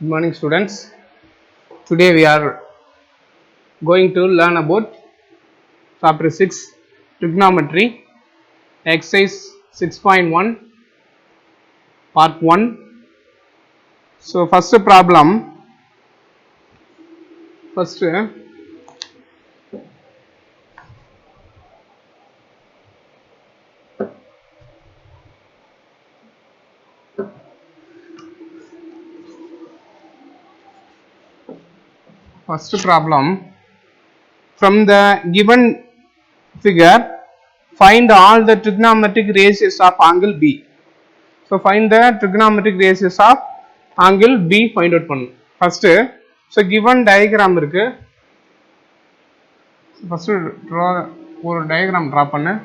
Good morning students. Today we are going to learn about chapter 6 trigonometry exercise 6.1 part 1. So first problem, first problem, from the given figure find all the trigonometric ratios of angle B. So find the trigonometric ratios of angle B find out பண்ணு. First so given diagram இருக்கு. First draw ஒரு diagram draw பண்ணு.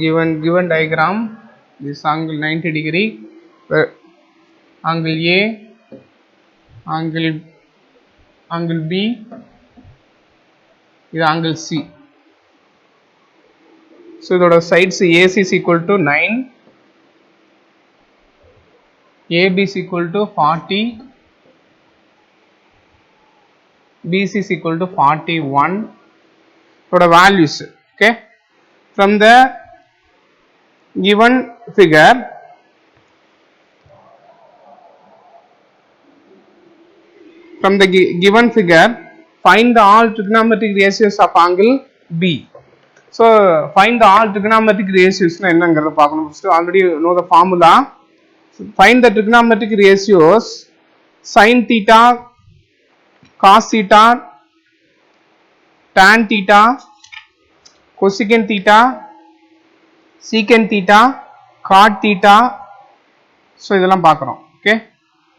Given diagram, this angle 90 degree, angle A, angle B, this angle C. So the sides AC is equal to 9, AB is equal to 40, BC is equal to 41. So the values, okay, from the given figure, find the all trigonometric ratios of angle B. So find the all trigonometric ratios na ennaங்கறத பார்க்கணும். First already know the formula. Find the trigonometric ratios sin theta, cos theta, tan theta, cosecant theta, secant theta, cot theta. So இதெல்லாம் பார்க்கறோம். Okay,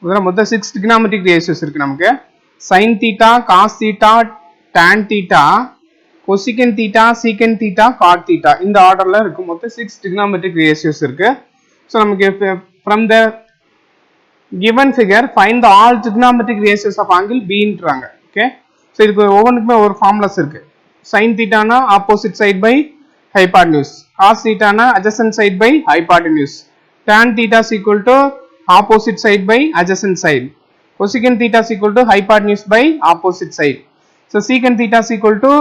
இதெல்லாம் மொத்தம் 6 trigonometric ratios இருக்கு நமக்கு. sin theta, cos theta, tan theta, cosecant theta, secant theta, cot theta இந்த ஆர்டர்ல இருக்கு. மொத்தம் 6 trigonometric ratios இருக்கு. So நமக்கு from the given figure find the all trigonometric ratios of angle B ன்றாங்க. Okay, so இதுக்கு ஒவ்வொண்ணுக்குமே ஒரு ஃபார்முலாஸ் இருக்கு. sin theta னா opposite side by hypotenuse, cos theta னா adjacent side by hypotenuse, tan theta is equal to opposite side by adjacent side, cosecant theta is equal to hypotenuse by opposite side, so secant theta is equal to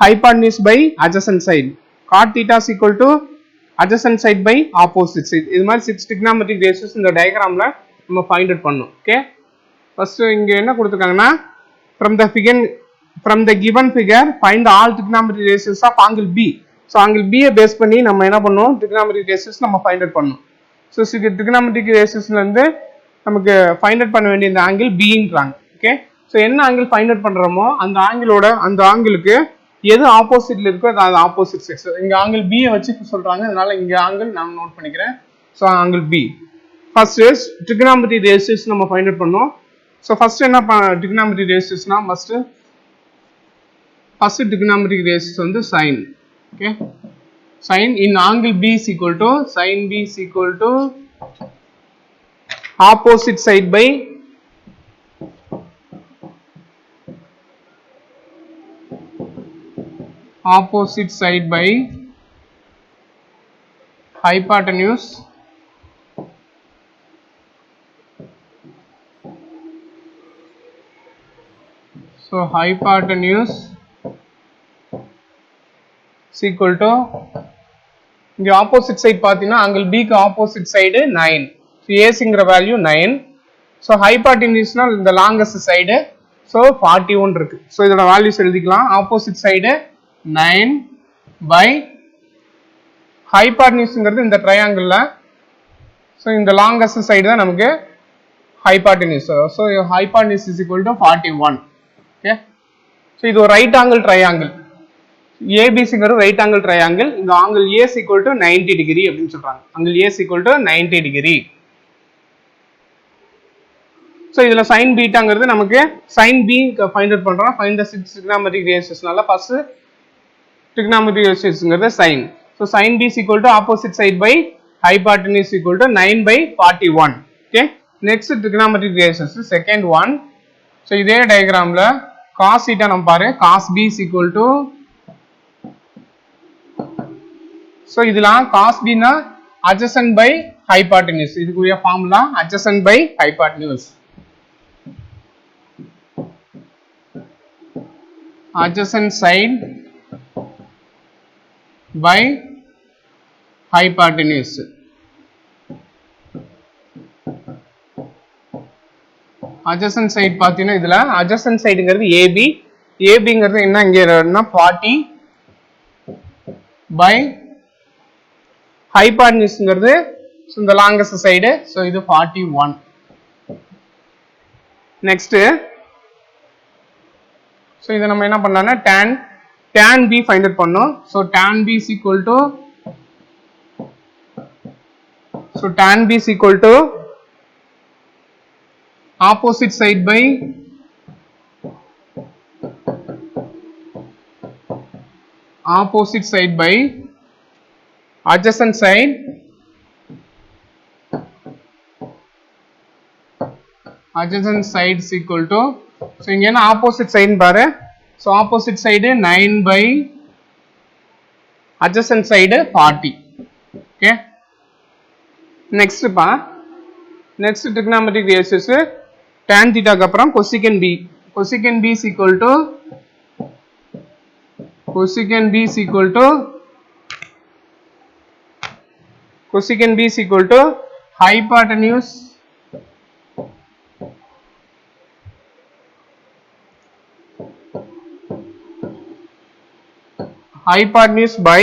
hypotenuse by adjacent side, cot theta is equal to adjacent side by opposite side. இது மாதிரி 6 trigonometric ratios இந்த டயகிராம்ல நம்ம find out பண்ணனும். Okay, first இங்க என்ன கொடுத்திருக்காங்கன்னா from the given figure find the all trigonometric ratios of angle B. so angle B base பண்ணி நம்ம என்ன பண்ணனும், trigonometric ratios நம்ம ஃபைண்ட் அவுட் பண்ணனும். so trigonometric ratiosல இருந்து நமக்கு ஃபைண்ட் அவுட் பண்ண வேண்டிய இந்த ஆங்கிள் B ன்றாங்க. ஓகே, so என்ன ஆங்கிள் ஃபைண்ட் அவுட் பண்றோமோ அந்த ஆங்கிளுக்கு எது ஆப்போசிட்ல இருக்கோ அது ஆப்போசிட் சைடு. இங்க ஆங்கிள் B வச்சு சொல்றாங்க, அதனால இங்க ஆங்கிள் நான் நோட் பண்ணிக்கிறேன். So angle B. First trigonometric ratios நம்ம ஃபைண்ட் அவுட் பண்ணோம். சோ ஃபர்ஸ்ட் என்ன trigonometric ratiosனா ஃபர்ஸ்ட் trigonometric ratios வந்து sin. Okay, sin in angle B is equal to sin B is equal to opposite side by hypotenuse so hypotenuse is equal to இங்க opposite side பாத்தீங்கன்னா angle B க்கு opposite side 9, so AC ங்கற value 9, so hypotenuse னா இந்த longest side, so 41 இருக்கு. so இதோட values எழுதிக்கலாம். Opposite side 9 by hypotenuse இந்த ட்ரையாங்கிள்ல, so இந்த லாங்கஸ்ட் சைடு தான் நமக்கு hypotenuse, so hypotenuse is equal to 41. okay, so இது ஒரு ரைட் ஆங்கிள் ட்ரையாங்கிள், ABC ங்கற ரைட் ஆங்கிள் ட்ரையாங்கிள். இந்த angle A is equal to 90 degree அப்படினு சொல்றாங்க. Angle A is equal to 90 degree. so இதுல sin பீட்டாங்கிறது நமக்கு sin B ஃபைண்ட் அவுட் பண்றோம். find the 6 trigonometric ratiosனால ஃபர்ஸ்ட் trigonometric ratiosங்கிறது sin. so sin B is equal to opposite side by hypotenuse equal to 9 by 41. okay, next trigonometric ratios second one. So இதே diagramல cos theta நம்ம பாரு cos b is equal to, so இதுல cos b னா adjacent by hypotenuse, இதுக்குரிய formula adjacent by hypotenuse, adjacent side by hypotenuse. adjacent side பாத்தீங்கன்னா இதுல adjacent sideங்கிறது AB, ABங்கிறது என்ன இங்க இருக்குன்னா 40 by hypotenuseங்கிறது the longest side, so இது 41. next, so இத நம்ம என்ன பண்ணலாம்னா tan b find out பண்ணோம். so tan b is equal to, so tan b is equal to opposite side by adjacent side is equal to, so இங்க என்ன opposite side பாரு, so opposite side 9 by adjacent side 40. okay, next பா, next trigonometric ratios tan theta க்கு அப்புறம் cosecant b, cosecant b is equal to, cosecant b is equal to, cosecant b is equal to hypotenuse by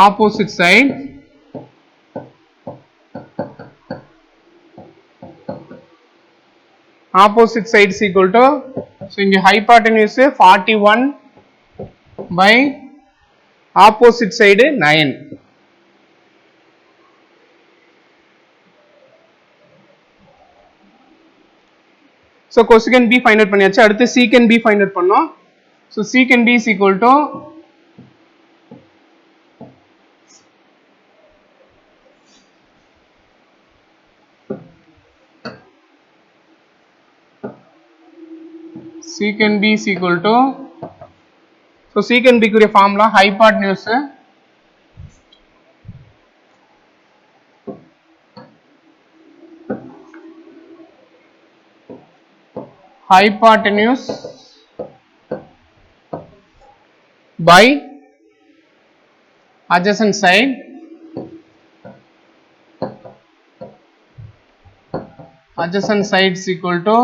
opposite side is equal to, so இங்க hypotenuse 41 by opposite side 9. so cosecant b find out பண்ணியாச்சு. அடுத்து secant b find out பண்ணோம். so secant b is equal to, secant b is equal to, so secant b குரிய formula hypotenuse by adjacent side is equal to,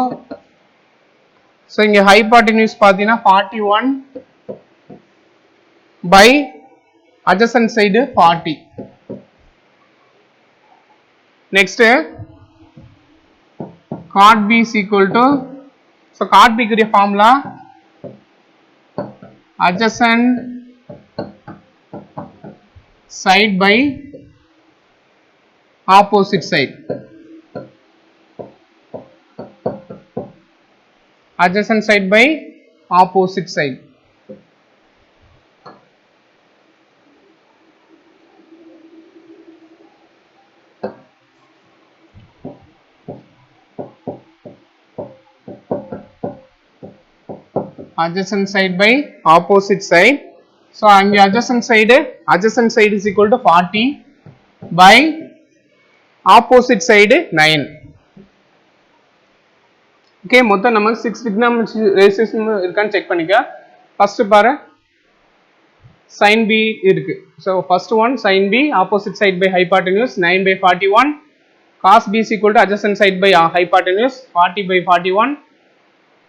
so இங்க hypotenuse பாத்தீங்கன்னா 41 by adjacent side 40. next cot b is equal to, so cot b குரிய formula adjacent side by opposite side, adjacent side by opposite side. adjacent side by opposite side, so அங்க adjacent side is equal to 40 by opposite side 9. okay, மொத்தம் நமக்கு 6 trigonometric ratios இருக்கான்னு check பண்ணிக்க. first பாரு sin b இருக்கு, so first one sin b opposite side by hypotenuse 9 by 41, cos b is equal to adjacent side by hypotenuse 40 by 41.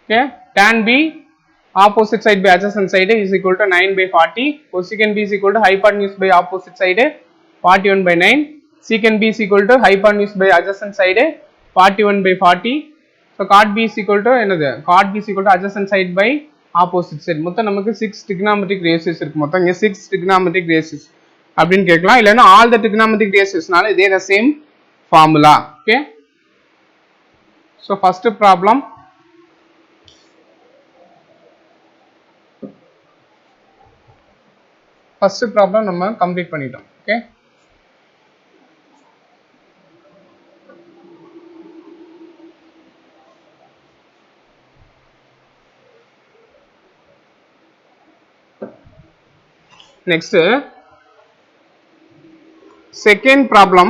okay, tan b opposite side by adjacent side is equal to 9 by 40, cosecant b is equal to hypotenuse by opposite side 41 by 9, secant b is equal to hypotenuse by adjacent side 41 by 40, so cot b is equal to என்னது, cot b is equal to adjacent side by opposite side. மொத்தம் நமக்கு 6 trigonometric ratios இருக்கு. மொத்தம் இங்க 6 trigonometric ratios அப்படினு கேட்கலாம். இல்லனா all the trigonometric ratiosனால இதே the same formula. okay, so first problem, நம்ம கம்ப்ளீட் பண்ணிட்டோம். okay, Next, second problem.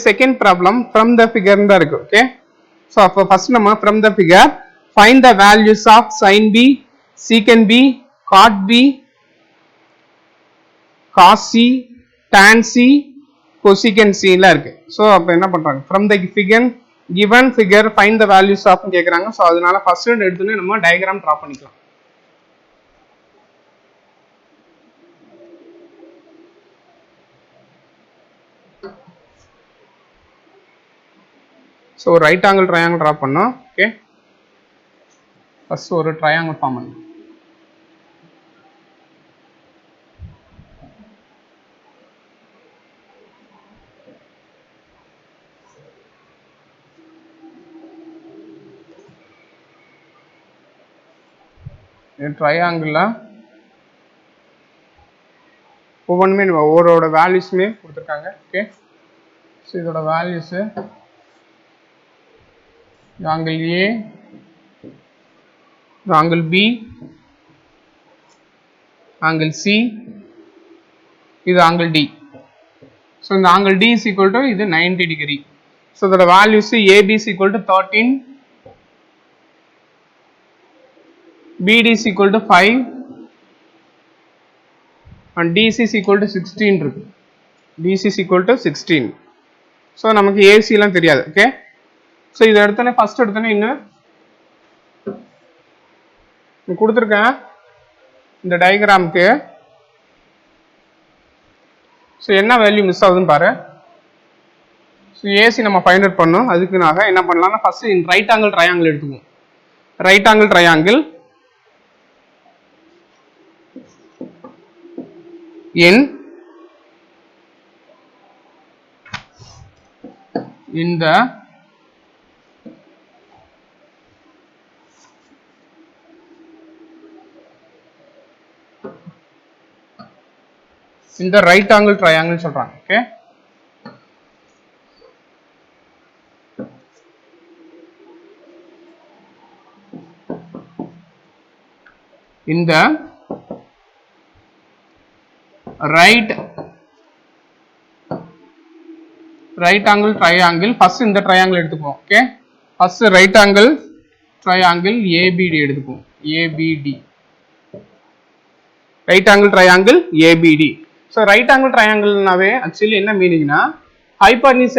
Second problem from the figure தான் இருக்கு. Okay, so அப்போ first நம்ம from the figure find the values of sin b, secant b, cot b, cos c, tan c, cosecant c ல இருக்கு. so அப்போ என்ன பண்றாங்க, from the given figure find the values of கேக்குறாங்க. so அதனால first எடுத்துட்டு நம்ம diagram draw பண்ணிக்கலாம். so right angle triangle draw பண்ணோம். okay, first ஒரு triangle form பண்ணு. ட்ரையாங்கிள் ஒவ்வொன்றுமே ஒவ்வொருவோட வேல்யூஸுமே கொடுத்துருக்காங்க. ஓகே, ஸோ இதோட values angle A, angle B, angle C, இது ஆங்கிள் டி. ஸோ இந்த angle D is equal to இது 90 டிகிரி. ஸோ இதோட values AB is equal to 13, BD is equal to 5 and DC is equal to 16 இருக்கு. DC is equal to 16. so நமக்கு AC எல்லாம் தெரியாது. Okay, so இத எடுத்தனே first எடுத்தனே இன்னும் கொடுத்துருக்கேன் இந்த டயக்ராமுக்கு. ஸோ என்ன வேல்யூ மிஸ் ஆகுதுன்னு பாரு. ஸோ ஏசி நம்ம ஃபைண்ட் அவுட் பண்ணோம். அதுக்குனாக என்ன பண்ணலாம்னா ஃபர்ஸ்ட் ரைட் ஆங்கிள் ட்ரையாங்கிள் எடுத்துக்குவோம். Right angle triangle in the right angle triangle சொல்றாங்க. Okay, in the right angle triangle first இந்த triangle எடுத்துக்குவோம். Okay, first right angle triangle ABD எடுத்துக்குவோம். ABD right angle triangle ABD. so right angle triangle நாவே actually என்ன மீனிங்னா hypotenuse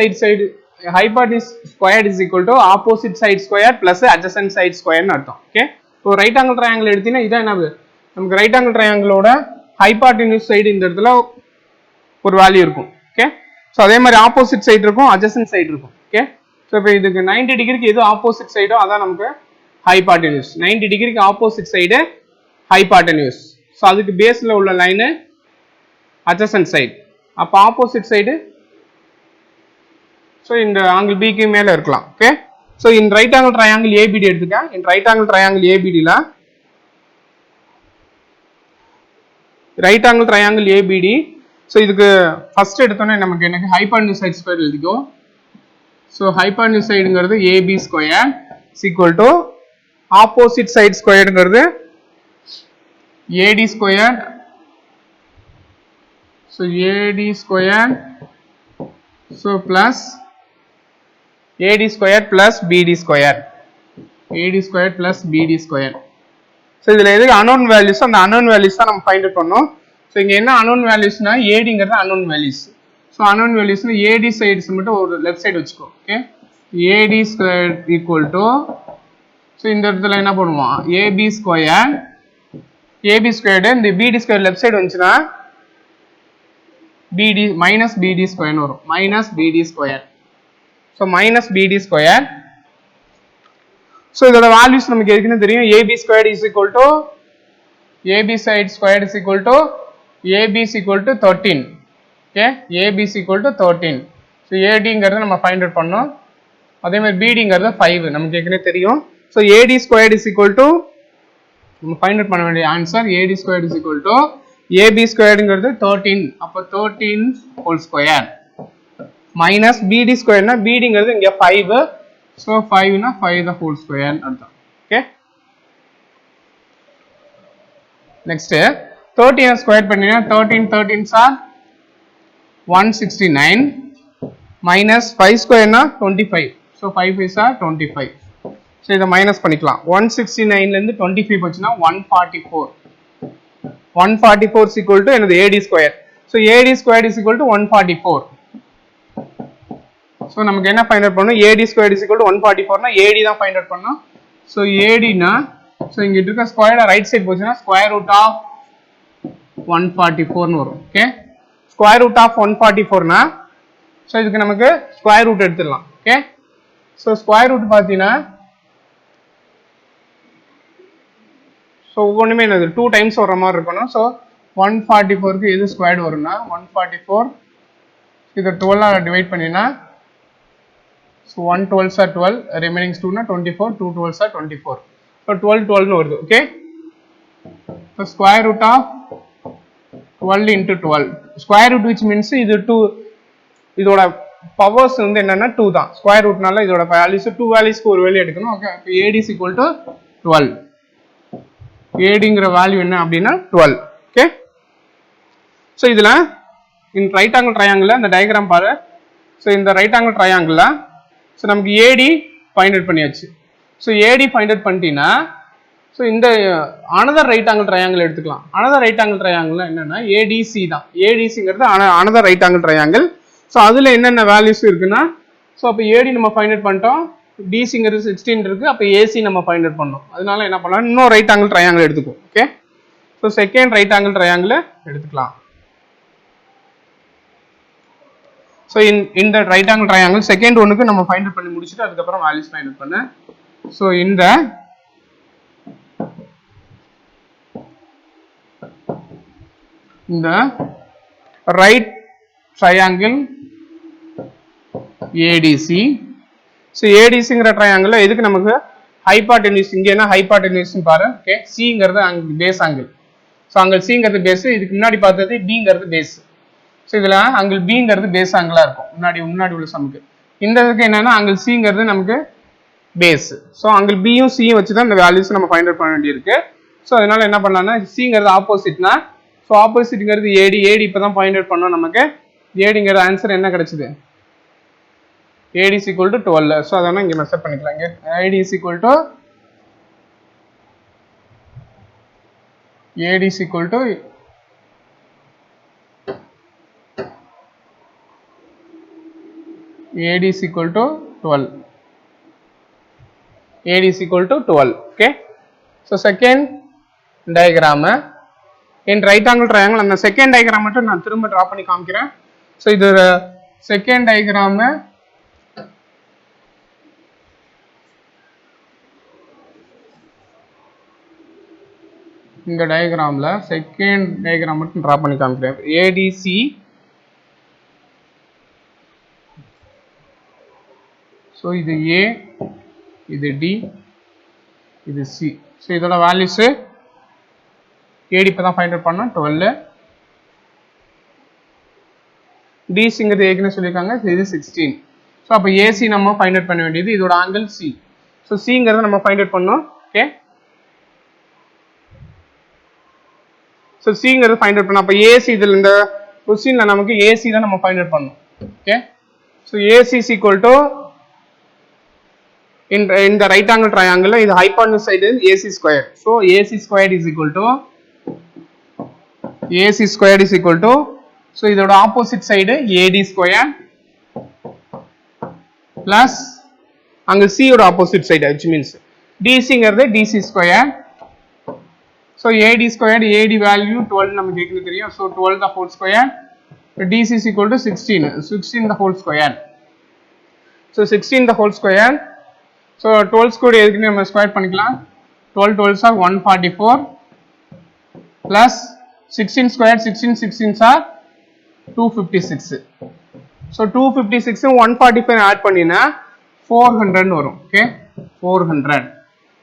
squared is equal to opposite side square plus adjacent side square னு அர்த்தம். Okay, so right angle triangle எடுத்தீனா இதான் என்னது, நமக்கு right angle triangle ஓட hypotenuse side இந்த இடத்துல ஒரு வேல்யூ இருக்கும். ஓகே, ஸோ அதே மாதிரி ஆப்போசிட் சைடு இருக்கும், அட்ஜசன்ட் சைடு இருக்கும். ஓகே, ஸோ இப்போ இதுக்கு 90 டிகிரிக்கு எது ஆப்போசிட் சைடோ அதான் நமக்கு ஹைபாட்டன்யூஸ். 90 டிகிரிக்கு ஆப்போசிட் சைடு ஹைபாட்டன்யூஸ். ஸோ அதுக்கு பேஸில் உள்ள லைனு அட்ஜசன்ட் சைடு. அப்போ ஆப்போசிட் சைடு ஸோ இந்த ஆங்கிள் பிக்கு மேலே இருக்கலாம். Okay, so in right angle triangle ABD எடுத்துக்க. இன் ரைட் ஆங்கிள் ட்ரையாங்கிள் ஏபிடியில் right angle triangle ABD. So இதுக்கு ஃபர்ஸ்ட் எடுத்தோன்னே நமக்கு எனக்கு ஹைபாட்டன்யூஸ் சைடு ஸ்கொயர் எழுதிக்கும். ஸோ ஹைபாட்டன்யூஸ் சைடுங்கிறது AB square equal to opposite side ஸ்கொயருங்கிறது AD square. So AD square so plus AD square plus BD square, AD square plus BD square. So இதில் எதுக்கு unknown values, அந்த unknown values தான் நம்ம find out பண்ணோம். So இங்கே என்ன unknown வேல்யூஸ்னா ஏடிங்கிறது அன்னோன் வேல்யூஸ். ஸோ அன்னோன் வேல்யூஸ்னா ஏடி சைட்ஸ் மட்டும் ஒரு லெஃப்ட் சைடு வச்சுக்கோ. Okay, AD square equal to, so இந்த இடத்துல என்ன பண்ணுவோம், ஏபி ஸ்கொயர், ஏபி ஸ்கொயர்டு இந்த பிடி ஸ்கொயர் லெஃப்ட் சைடு வந்துச்சுன்னா பிடி மைனஸ் பிடி ஸ்கொயர்னு வரும். Minus BD square. So minus BD square. So இதோட வேல்யூஸ் நமக்கு ஏற்கனவே தெரியும். AB square is equal to AB side square is equal to AB is equal to 13. Okay, AB is equal to 13. So ஏடிங்கிறத நம்ம find out பண்ணோம். அதே மாதிரி பிடிங்கிறது 5 நமக்கு ஏற்கனவே தெரியும். So AD square is equal to நம்ம ஃபைண்ட் அவுட் பண்ண வேண்டிய answer AD square is equal to AB ஸ்கொயர்ங்கிறது 13 அப்போ 13 ஹோல் ஸ்கொயர் மைனஸ் BD ஸ்கொயர்னா BDங்கிறது இங்க 5 ஸோ 5னா 5 த ஹோல் ஸ்கொயர் அர்த்தம் ஓகே நெக்ஸ்ட் 13 ஸ்கொயர் பண்ணினா 13 13s are 169 மைனஸ் 5 ஸ்கொயர்னா 25 ஸோ 5 is 25 ஸோ இதை மைனஸ் பண்ணிக்கலாம் 169 ல இருந்து 25 போச்சுன்னா 144 144 is equal to என்னது AD square so AD square is equal to 144 so நமக்கு என்ன ஃபைண்ட் அவுட் பண்ணணும் AD square is equal to 144 னா AD தான் ஃபைண்ட் அவுட் பண்ணணும் ஸோ AD னா ஸோ இங்க இருக்க ஸ்கொயர் ரைட் சைடு போச்சுன்னா ஸ்கொயர் ரூட் ஆஃப் 144 னு வரும் ஓகே ஸ்கொயர் ரூட் ஆஃப் 144 னா ஸோ இதுக்கு நமக்கு ஸ்கொயர் ரூட் எடுத்துடலாம் ஓகே ஸோ ஸ்கொயர் ரூட் பார்த்தீங்கன்னா ஸோ ஒவ்வொன்றுமே என்னது 2 டைம்ஸ் வர மாதிரி இருக்கணும் ஸோ 144க்கு எது ஸ்கொயர்டு வரும்னா 144 இதை 12 டிவைட் பண்ணினா ஸோ 1 12s are 12 ரிமைனிங்ஸ் 2னா 24 2 12s are 24 ஸோ 12 12னு வருது okay so square root of 12 into 12 square root which means இது 2 இதோட பவர்ஸ் வந்து என்னன்னா 2 தான் ஸ்கொயர் ரூட்னால இதோட வேல்யூஸ் 2 வேல்யூஸ்க்கு ஒரு வேல்யூ எடுக்கணும் ஓகே அப்போ AD is equal to 12 ADங்கிற வேல்யூ என்ன அப்படின்னா 12 ஓகே ஸோ இதில் இந்த ரைட் ஆங்கிள் ட்ரையாங்கிள் இந்த டயக்ராம் பாரு ஸோ இந்த ரைட் ஆங்கிள் ட்ரையாங்கிள் ஸோ நமக்கு AD ஃபைண்ட் அவுட் பண்ணியாச்சு ஸோ AD ஃபைண்ட் அவுட் பண்ணிட்டீங்கன்னா ஸோ இந்த அனதர் ரைட் ஆங்கிள் ட்ரையாங்கிள் எடுத்துக்கலாம் அனதர் ரைட் ஆங்கிள் ட்ரையாங்கிள் என்னன்னா ADC தான் ADCங்கிறது another right angle triangle so அதில் என்னென்ன வேல்யூஸ் இருக்குன்னா ஸோ அப்போ AD நம்ம ஃபைண்ட் அவுட் பண்ணிட்டோம் டிசிங்கிறது 16 இருக்கு அப்போ ஏசி நம்ம ஃபைண்ட் அவுட் பண்ணோம் அதனால என்ன பண்ணலாம் இன்னும் ரைட் ஆங்கிள் ட்ரையாங்கிள் எடுத்துக்கும் okay so second right angle triangle எடுத்துக்கலாம் ஸோ இந்த ரைட் ஆங்கிள் ட்ரையாங்கிள் செகண்ட் ஒன்றுக்கு நம்ம ஃபைண்ட் அவுட் பண்ணி முடிச்சுட்டு அதுக்கப்புறம் வேல்யூஸ் ஃபைண்ட் அவுட் பண்ண ஸோ இந்த ரைட் ட்ரையாங்கிள் ஏடிசி ஸோ ஏடிசிங்கிற ட்ரையாங்கிள் எதுக்கு நமக்கு ஹைபாட்டென்யூஸ் இங்கே என்ன ஹைபாட்டென்யூஸ்னு பாரு ஓகே சிங்கிறது அங்கே பேஸ் ஆங்கிள் ஸோ ஆங்கிள் சிங்கிறது பேஸ் இதுக்கு முன்னாடி பார்த்தது பிங்கிறது பேஸ் ஸோ இதில் ஆங்கிள் பிங்கிறது பேஸ் ஆங்கிளாக இருக்கும் முன்னாடி உள்ள சமுக்கு இந்த இதுக்கு என்னன்னா ஆங்கிள் சிங்கிறது நமக்கு பேஸ் ஸோ ஆங்கிள் பியும் சியும் வச்சு தான் இந்த வேல்யூஸ் நம்ம ஃபைண்ட் அவுட் பண்ண வேண்டியிருக்கு ஸோ அதனால என்ன பண்ணலாம்னா சிங்கிறது ஆப்போசிட்னா ஸோ ஆப்போசிட்ங்கிறது ஏடி இப்போ தான் ஃபைண்ட் அவுட் பண்ணோம் நமக்கு ஏடிங்கிற ஆன்சர் என்ன கிடைச்சிது AD is equal to 12 so அதனால இங்க மெஷர் பண்ணிக்கலாம் இங்க AD is equal to AD is equal to AD is equal to 12 AD is equal to 12 okay so second diagram in right angle triangle அந்த second diagram மட்டும் நான் திரும்ப draw பண்ணி காமிக்கிறேன் so இது second diagram இந்த டயக்ராம்ல செகண்ட் டயக்ராம் மட்டும் draw பண்ணி காமிக்கிறேன் ADC ஸோ இது A இது D இது C ஸோ இதோட வேல்யூஸ் AD இப்போ தான் ஃபைண்ட் அவுட் பண்ணோம் 12 டிசிங்கிறது ஏற்கனவே சொல்லியிருக்காங்க இது 16 ஸோ அப்போ AC நம்ம ஃபைண்ட் அவுட் பண்ண வேண்டியது இதோட ஆங்கிள் C ஸோ சிங்கிறத நம்ம ஃபைண்ட் அவுட் பண்ணோம் ஓகே ஸோ சிங்கிறது ஃபைண்ட் அவுட் பண்ணோம் அப்போ ஏசி இதில் இந்த கொஸ்டினில் நமக்கு ஏசி தான் நம்ம ஃபைண்ட் அவுட் பண்ணோம் okay so AC is equal to இந்த ரைட் ஆங்கிள் ட்ரையாங்கிள் இது hypotenuse side AC square so AC square is equal to so இதோட opposite side AD square plus அங்கே சியோட ஆப்போசிட் சைடு which மீன்ஸ் டிசிங்கிறது DC square so AD square AD value 12 நமக்கு ஏற்கனவே தெரியும் ஸோ 12 the whole square DC is equal to 16 the whole square so 16 the whole square so 12 square ஏற்கனவே நம்ம square பண்ணிக்கலாம் 12 12s are 144 plus 16 square 16s are 256 so 256 145 add பண்ணினா 400 வரும் ஓகே 400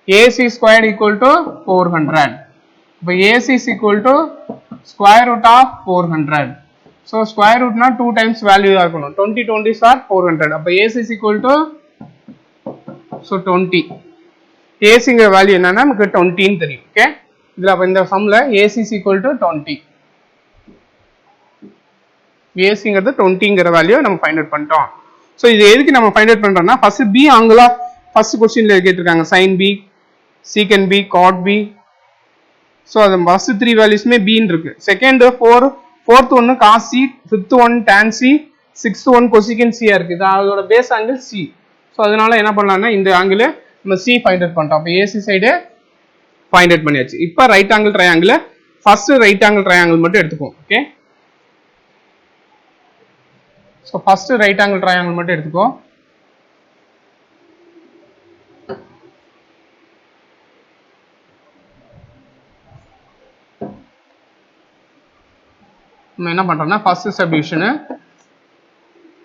AC squared equal to 400 இப்போ AC is equal to square root of 400. So square ரூட்னா 2 times value தான் இருக்கணும். 20 20s are 400. அப்போ ஏசி இஸ் ஈக்குவல் டு ஸோ 20. ஏசிங்கிற வேல்யூ என்னன்னா நமக்கு 20ன்னு தெரியும். ஓகே, இதில் அப்போ இந்த சம்மில் ஏசி இஸ் ஈக்குவல் டு 20. ஏசிங்கிறது 20ங்கிற வேல்யூ நம்ம ஃபைண்ட் அவுட் பண்ணிட்டோம். ஸோ இது எதுக்கு நம்ம ஃபைண்ட் அவுட் பண்ணுறோம்னா ஃபர்ஸ்ட் பி ஆங்கிளா ஃபர்ஸ்ட் கொஸ்டின்ல கேட்டிருக்காங்க sine B, secant B, cot B. So அது ஃபர்ஸ்ட் 3 வேல்யூஸ்மே பின்னு இருக்கு. செகண்ட் ஃபோர்த் ஒன்று cos C, fifth one tan C, sixth one cosecant சியா இருக்கு. இது அதோட பேஸ் ஆங்கிள் சி. ஸோ அதனால என்ன பண்ணலாம்னா இந்த ஆங்கிள் நம்ம சி ஃபைண்ட் அவுட் பண்ணிட்டோம். அப்போ ஏசி சைடு ஃபைண்ட் அவுட் பண்ணியாச்சு. இப்போ right angle triangle first right angle triangle மட்டும் எடுத்துப்போம். Okay, so first right angle triangle மட்டும் எடுத்துக்கோ. நம்ம என்ன பண்றோம்னா first subdivision.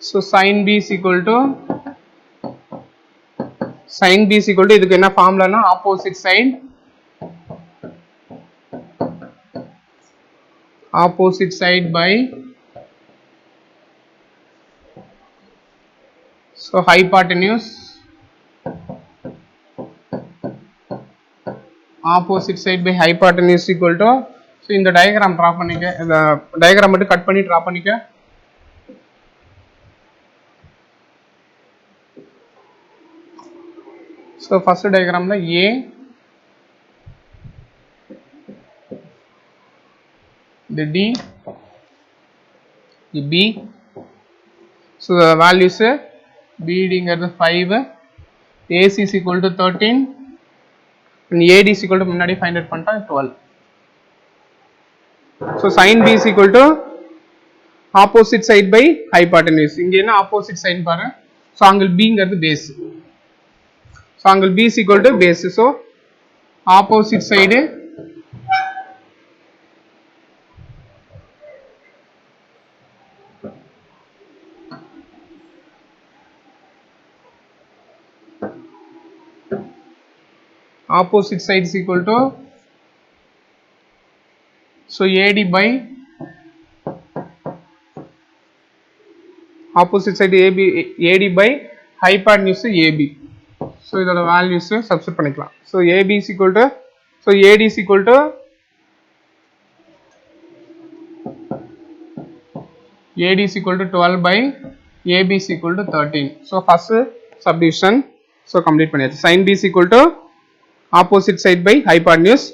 So sin b is equal to இதுக்கு என்ன ஃபார்முலானா opposite side by so hypotenuse. Opposite side by hypotenuse equal to so இந்த டயக்ராம் ட்ரா பண்ணிக்க. இந்த டயக்ராம் மட்டும் கட் பண்ணி ட்ரா பண்ணிக்க. ஸோ ஃபர்ஸ்ட் டயக்ராம்ல ஏ, இது டி, இது பி. ஸோ வேல்யூஸ் பிடிங்கிறது 5, AC is equal to 13, AD is equal to முன்னாடி ஃபைண்ட் அவுட் பண்ணிட்டோம் 12. So sine B is equal to opposite side by hypotenuse. இங்க என்ன ஆப்போசிட் சைடு பாரு. ஸோ ஆங்கிள் பிங்கிறது base. So angle B is equal to base. So opposite side is equal to so AD by opposite side AD by hypotenuse AB. So இதோட values substitute பண்ணிக்கலாம். So AB is equal to so AD is equal to AD is equal to 12 by AB is equal to 13. So first subdivision so complete பண்ணியாச்சு. sin B is equal to opposite side by hypotenuse.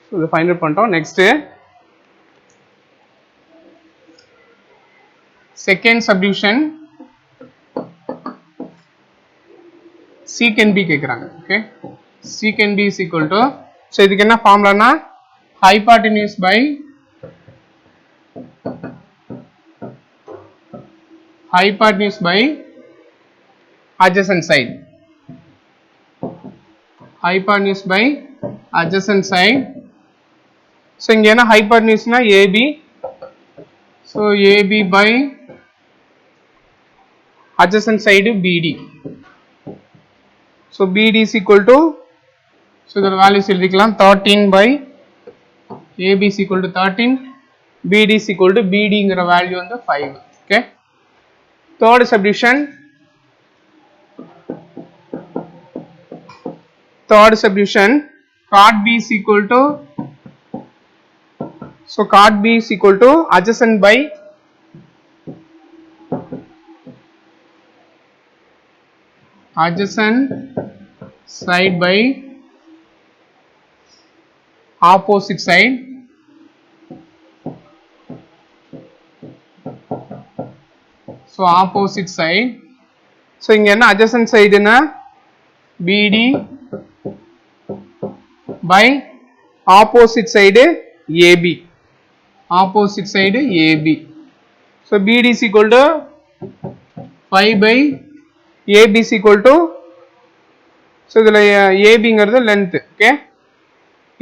So இதை find out பண்ணிட்டோம். next second subdivision secant B கேக்குறாங்க. okay, secant B is equal to so இதுக்கு என்ன ஃபார்முலானா hypotenuse by adjacent side. hypotenuse by adjacent side. so இங்க என்ன hypotenuse na AB. so AB by adjacent side BD. so BD is equal to so the values எழுதிக்கலாம் 13 by AB is equal to 13, BD is equal to BD ங்கிற value வந்து 5. okay, third subdivision cot B is equal to so cot B is equal to adjacent by side by opposite side. so opposite side. so இங்க என்ன adjacent side னா BD by opposite side AB. opposite side AB. so BD is equal to 5 by AB is equal to so இதுல AB ங்கிறது length. okay,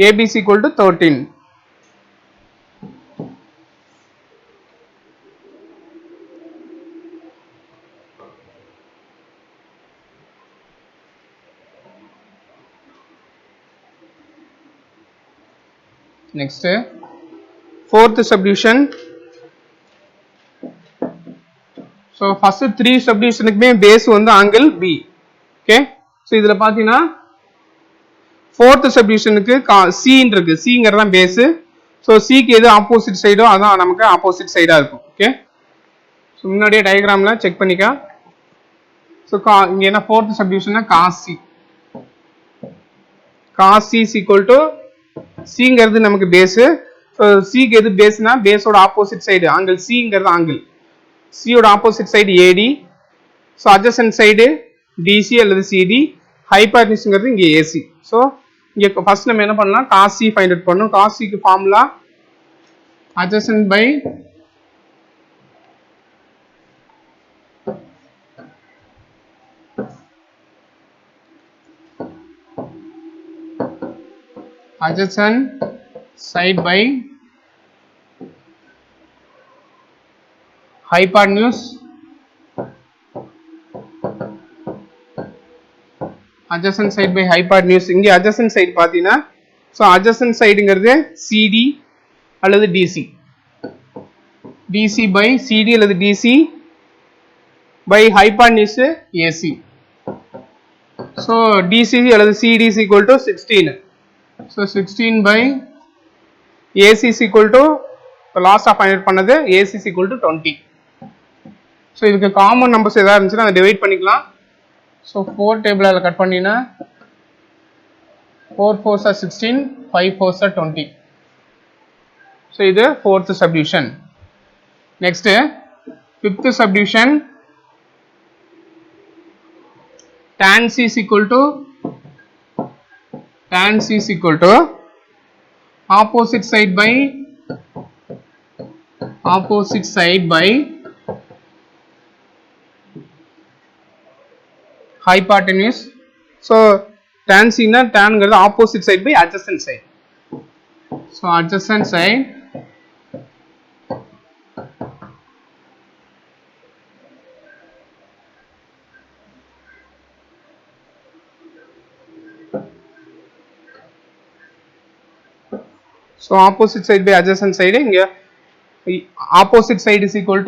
AB is equal to 13. next fourth subdivision. So first three subdivision க்குமே base வந்து angle B. Okay, so இதுல பாத்தீங்கன்னா fourth subdivision க்கு C இருக்கு, C ங்கறது தான் base. so C க்கு எது opposite சைடோ அதான் நமக்கு opposite சைடா இருக்கும். ஓகே, so முன்னாடியே டயகிராம்ல செக் பண்ணிக்க. so இங்க என்ன fourth subdivision னா cos C. cos C is equal to C ங்கிறது நமக்கு base. so C க்கு எது base னா base ஓட opposite side angle C ங்கிறது angle. C ஓட opposite side AD. so adjacent side DC அல்லது CD. hypotenuse ங்கிறது இங்க AC. so இங்க ஃபர்ஸ்ட் நம்ம என்ன பண்ணலாம், cos C ஃபைண்ட் அவுட் பண்ணனும். cos C க்கு formula adjacent by adjacent side by hypotenuse. adjacent side by hypotenuse. இங்க adjacent side பாத்தீங்கன்னா so adjacent sideங்கிறது CD அல்லது DC. DC by CD அல்லது DC by hypotenuse AC. so DC அல்லது CD is equal to 16. so 16 by AC is equal to last of find பண்ணது AC is equal to 20. so இதுக்கு common numbers ஏதாவது இருந்துச்சுன்னா அதை divide பண்ணிக்கலாம். so 4 table அதில் cut பண்ணினா 4 4s are 16, 5 4s are 20. so இது fourth subdivision. next fifth subdivision. tan C is equal to opposite side by hypotenuse. so tan C na tan ங்கிறது opposite side by adjacent side. so adjacent side so opposite side by adjacent side. இங்க opposite side is equal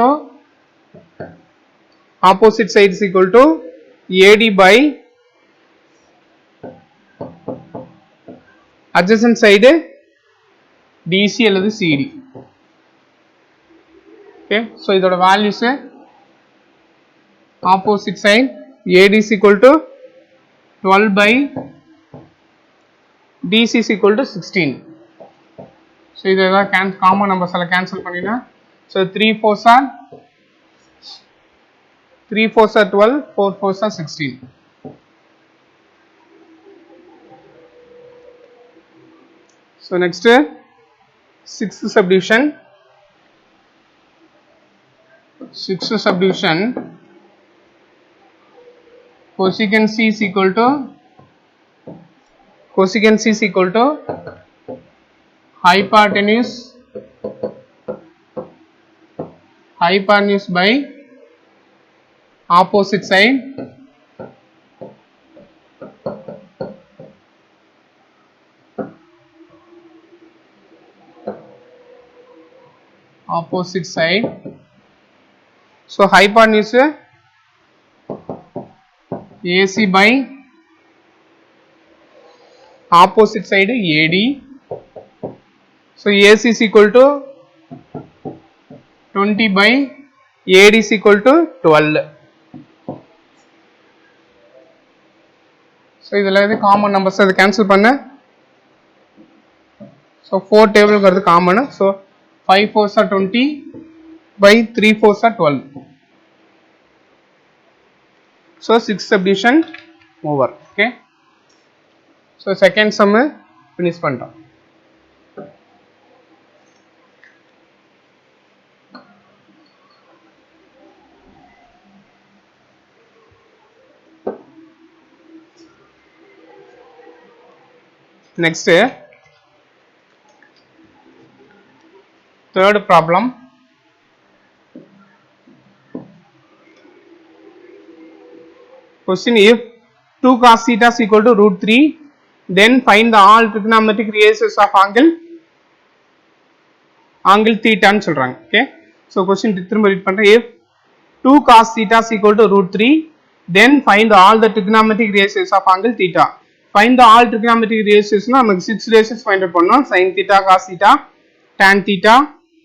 to AD by adjacent side DC அல்லது CD. okay, so இதோட values opposite side AD is equal to 12 by DC is equal to 16. so இதெல்லாம் common numbers எல்லாம் cancel பண்ணினா so 3 4s are 12, 4 4s are 16. so next sixth subdivision. cosecant C is equal to hypotenuse by opposite side so hypotenuse AC by opposite side AD. so AC is equal to 20 by AD is equal to 12. so இதெல்லாம் இது common numbers அதை cancel பண்ண so 4 டேபிள்ங்கிறது common. so 5 4s are 20 by 3 4s are 12. so sixth subdivision over. okay, so second sum finish பண்ணிட்டோம். next third problem. question, if 2 cos theta is equal to root 3, then find the all trigonometric ratios of angle angle theta ன்னு சொல்றாங்க. Okay, so question திரும்ப read பண்றேன். If 2 cos theta is equal to root 3, then find all the trigonometric ratios of angle theta. Find the all trigonometric ratios னா நமக்கு 6 ratios find out பண்ணனும். sin theta, cos theta, tan theta,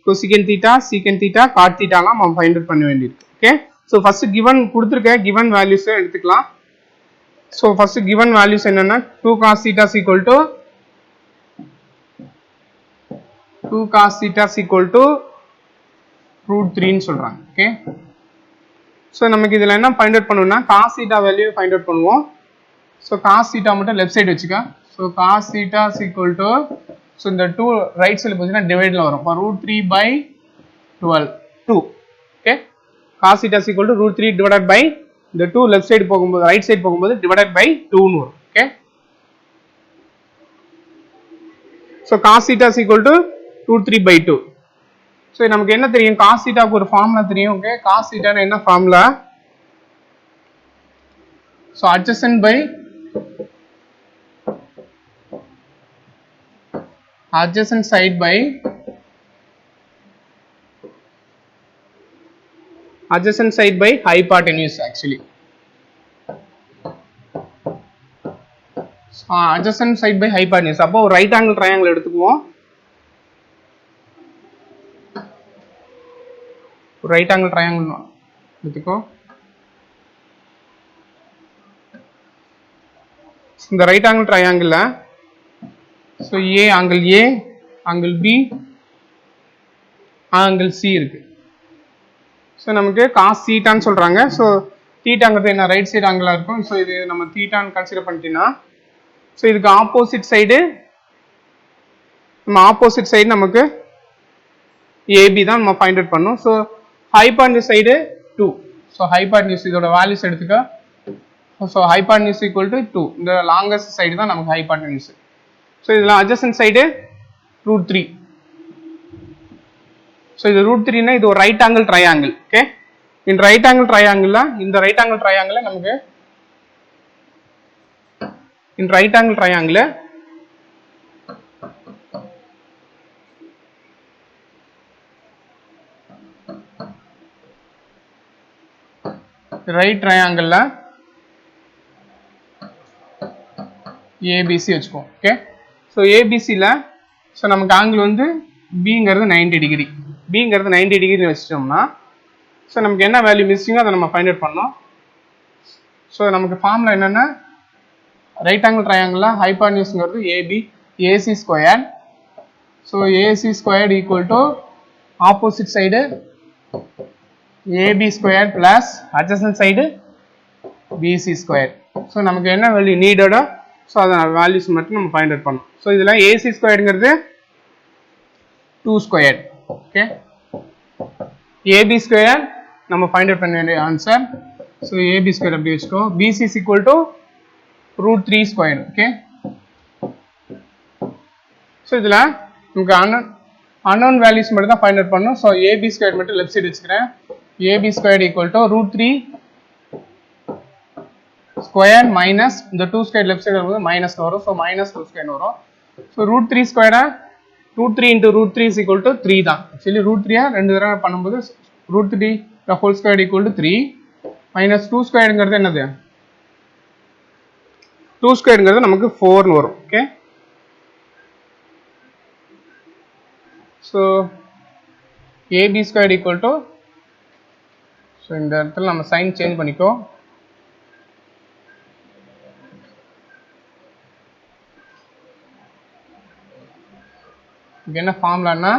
cosecant theta, secant theta, cot theta லாம் நம்ம find out பண்ண வேண்டியிருக்கு. Okay, so first given கொடுத்திருக்க given values எடுத்துக்கலாம். so first given values என்னன்னா 2 cos theta is equal to 2 cos theta is equal to root 3 ன்னு சொல்றாங்க. Okay, so நமக்கு இதுல என்ன find out பண்ணனும்னா cos theta value find out பண்ணுவோம். so cos theta மட்டும் left side வெச்சுக்க. so cos theta is equal to, so இந்த 2 right side போச்சுனா டிவைட்ல வரும். அப்ப root 3 by 12 2. okay, cos theta is equal to root 3 divided by the 2 left side போகும்போது right side போகும்போது divided by 2 ன்னு வரும். okay, so cos theta is equal to root 3 by 2. so நமக்கு என்ன தெரியும், cos theta க்கு ஒரு ஃபார்முலா தெரியும். okay, cos theta னா என்ன formula, so adjacent by adjacent side by adjacent side by hypotenuse actually. so adjacent side by hypotenuse. அப்போ ஒரு right angle triangle எடுத்துக்குவோம். right angle triangle எடுத்துக்கோ. இந்த right angle triangle ல so A angle A, angle B, angle C இருக்கு. so நமக்கு cos theta ன்னு சொல்றாங்க. so thetaங்கிறது என்ன, right side angle இருக்கும். so இது நம்ம theta ன்னு கன்சிடர் பண்ணிட்டீனா, so இதுக்கு ஆப்போசிட் சைடு, நம்ம ஆப்போசிட் சைடு நமக்கு AB தான் நம்ம ஃபைண்ட் அவுட் பண்ணனும். so hypotenuse side 2. so hypotenuse இதோட வேல்யூஸ் எடுத்துக்க. so hypotenuse equal to 2. இந்த லாங்கஸ்ட் சைடு தான் நமக்கு hypotenuse. so இதுல adjacent சைடு root 3. so இது root 3 னா இது ஒரு right angle triangle. okay, இந்த right angle triangle ல இந்த right angle triangle நமக்கு இந்த right angle triangle right triangle ல ABC வெச்சுக்கோ. okay, so ABC ல so நமக்கு angle வந்து Bங்கிறது 90 டிகிரி, Bங்கிறது 90 டிகிரி வெச்சிட்டோம்னா, so நமக்கு என்ன வேல்யூ மிஸ்ஸிங்கோ அதை நம்ம ஃபைண்ட் அவுட் பண்ணனும். so நமக்கு ஃபார்முலா என்னன்னா right angle triangle ல hypotenuseங்கிறது AB AC squared. so AC squared equal to opposite side AB squared plus adjacent side BC squared. so நமக்கு என்ன வேல்யூ நீடடோ so அத வேல்யூஸ் மட்டும் நம்ம ஃபைண்ட் அவுட் பண்ணனும். so இதுல AC squaredங்கிறது 2 squared. okay, AB squared நம்ம find out பண்ண வேண்டிய ஆன்சர். so AB squared அப்படி வெச்சுக்கோ. BC is equal to root 3 squared. okay, so இதுல நமக்கு unknown values மட்டும் தான் ஃபைண்ட் அவுட் பண்ணனும். so AB squared மட்டும் லெஃப்ட் சைடு வெச்சுக்கிறேன். AB squared equal to root 3 square minus இந்த 2 square left side வரும்போது minus வரும். so minus 2 square வரும். so root 3 square root 3 into root 3 is equal to 3 தான். actually root 3 ரெண்டு தடவை பண்ணும்போது root 3 the whole square equal to 3 minus 2 squareங்கிறது என்னது, 2 squareங்கிறது நமக்கு 4 ன்னு வரும். okay, so AB squared equal to, so இந்த இடத்துல நம்ம சைன் சேஞ்ச் பண்ணிக்கோ. இங்க என்ன ஃபார்முலானா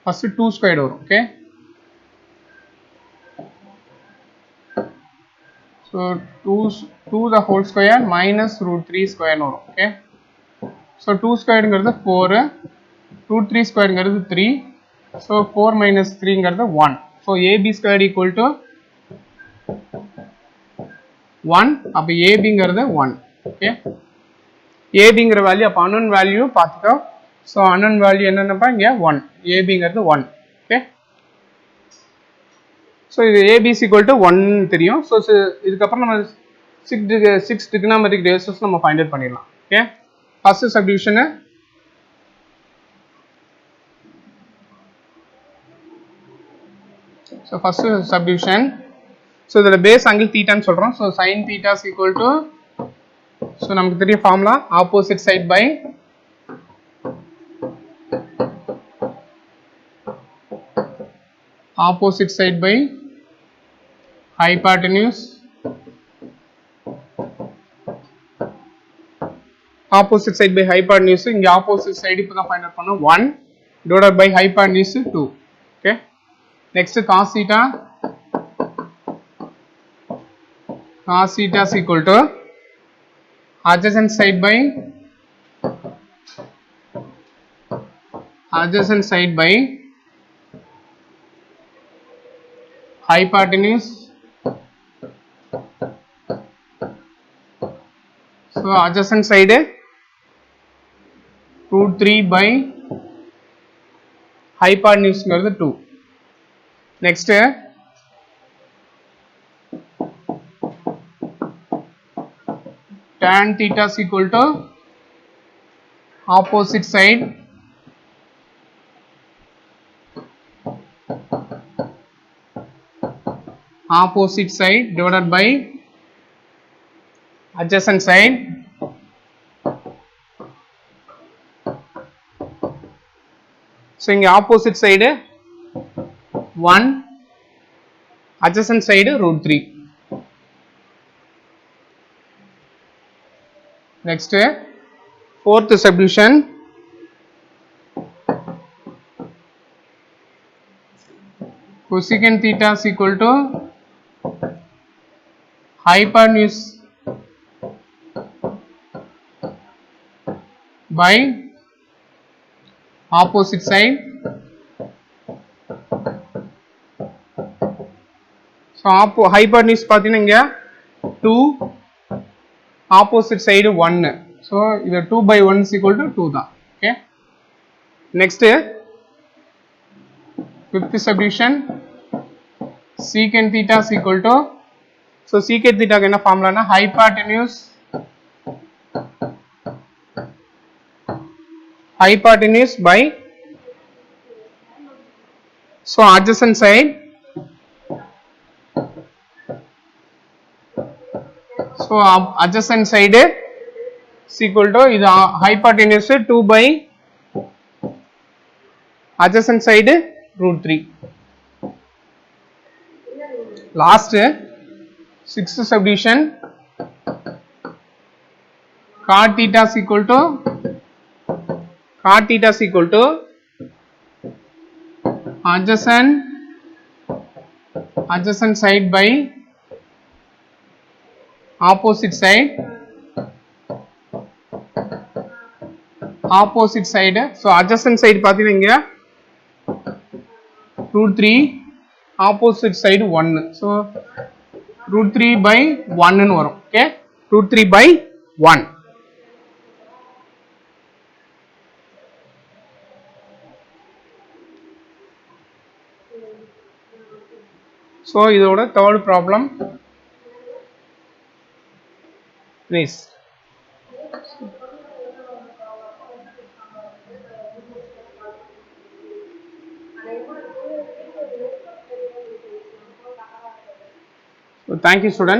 ஃபர்ஸ்ட் 2 ஸ்கொயர்ட் வரும். Okay, so 2 the whole square minus root 3 square வரும். Okay, so 2 ஸ்கொயர்ங்கிறது 4, root 3 ஸ்கொயர்ங்கிறது 3, so 4 minus 3ங்கிறது 1. so AB squared equal to 1. அப்ப ABங்கிறது 1. ஓகே, ABங்கிற வேல்யூ அப்ப unknown வேல்யூ பார்த்துக்கோ. so unknown வேல்யூ என்னன்னப்பா இங்க 1, ABங்கிறது 1. ஓகே, so இது AB is equal to 1 தெரியும். so இதுக்கு அப்புறம் நம்ம 6 trigonometric ratios நம்ம ஃபைண்ட் அவுட் பண்ணிடலாம். Okay, first subdivision So first subdivision. So the base angle theta ன்னு சொல்றோம். So sin theta is equal to, so நமக்கு தெரிய formula opposite side by hypotenuse. Opposite side by hypotenuse, இங்க opposite side இப்போ தான் find out பண்ணோம் 1 divided by hypotenuse 2. Okay, next cos theta is equal to adjacent side by hypotenuse. So adjacent side root 3 by hypotenuse ங்கிறது 2. Next tan theta is equal to opposite side divided by adjacent side. So இங்க opposite side 1, adjacent side root 3. Next fourth subdivision. Cosecant theta is equal to hypotenuse by opposite side. So hypotenuse பார்த்தீங்கன்னா இங்க 2, opposite side 1. So இது 2 by 1 is equal to 2 தான். Okay, next fifth subdivision. Secant theta is equal to, so secant theta க்கு என்ன ஃபார்முலானா hypotenuse by, so adjacent side, so adjacent side is equal to இது hypotenuse 2 by adjacent side root 3. Last sixth subdivision. Cot theta is equal to adjacent side by opposite side. So adjacent side பார்த்தீங்கன்னா root 3, opposite side 1. So root 3 by 1 ன்னு வரும். Okay, root 3 by 1. So இதோட third problem. Please. So thank you students.